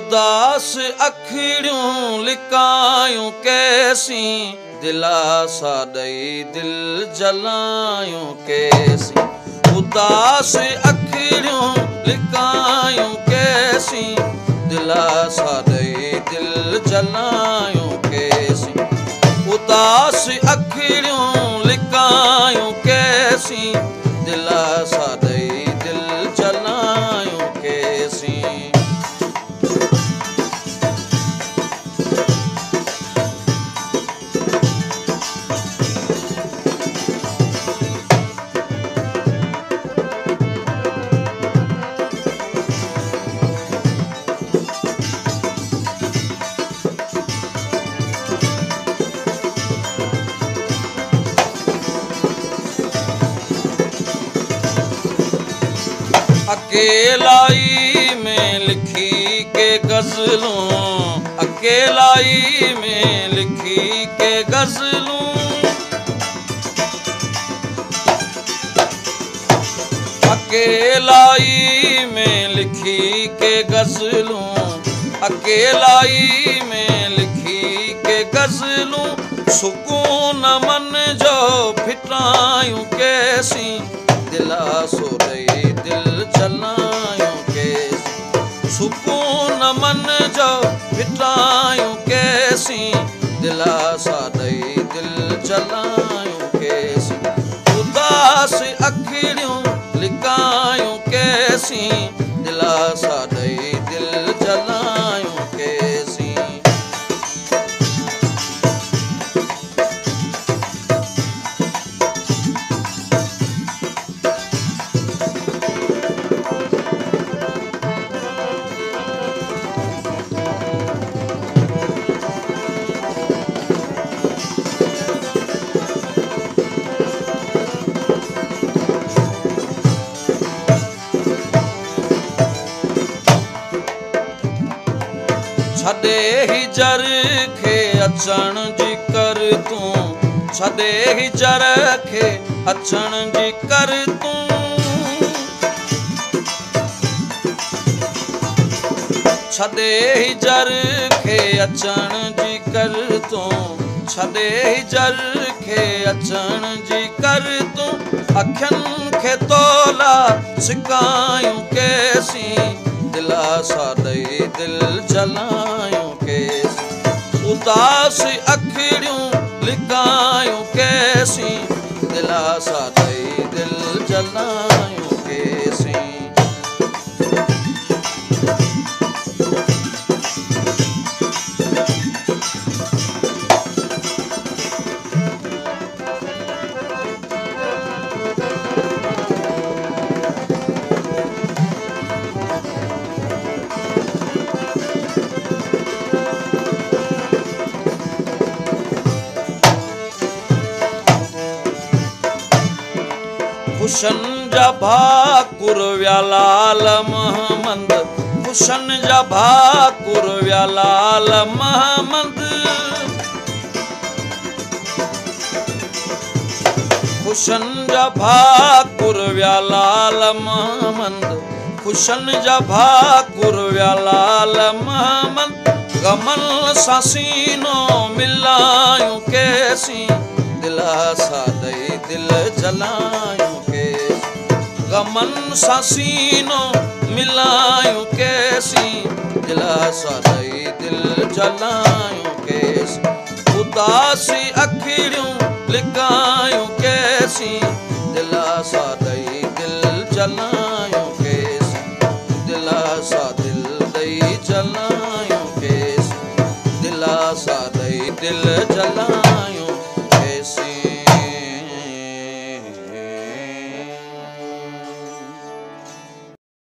उदास अखिड़ियूं लिकायूं कैसी दिलासा ॾेई दिल जलायूं कैसी। उदास अखिड़ियूं लिकायूं कैसी दिलासा ॾेई दिल जलायूं कैसी। उदास अखिड़ियूं लिकायूं कैसी दिलासा ॾेई दिल जलायूं कैसी। अकेलाई में लिखी के गज़लूं, अकेलाई में लिखी के गज़लूं, अकेलाई में लिखी के गज़लूं, अकेलाई में लिखी के गज़लूं। सुकून मन जो फिटायूं कैसी दिलासो ॾेई दिल जलायूं कैसी। सुकून मन जो फिटायूं कैसी दिलासा ॾेई दिल जलायूं कैसी। उदास अखिड़ियूं लिकायूं कैसी दिलासा ॾेई दिल जलायूं कैसी। छॾे हिजर खे अचण जी कर तूं, छॾे हिजर खे अचण जी कर तूं। छॾे हिजर खे अचण जी कर तूं, छॾे हिजर खे अचण जी कर तूं। अखियुनि खे तोला सिकायूं कैसी दिलासा ॾेई दिल जलायूं कैसी। उदास अखिड़ियूं लिकायूं कैसी दिलासा ॾेई दिल जलायूं कैसी। खुशन जा भाकुर विया लाल महमद, खुशन जा भाकुर विया लाल महमद। खुशन जा भाकुर विया लाल महमद, खुशन जा भाकुर विया लाल महमद। गमन सां सीनो मिलायूं कैसी दिलासा ॾेई दिल जलायूं कैसी। गमन सां सीनो मिलायूं कैसी दिलासा ॾेई दिल जलायूं कैसी। उदास अखिड़ियूं लिकायूं कैसी दिलासा ॾेई दिल जलायूं कैसी। दिलासा दिल ॾेई जलायूं कैसी दिलासा ॾेई दिल जलायूं।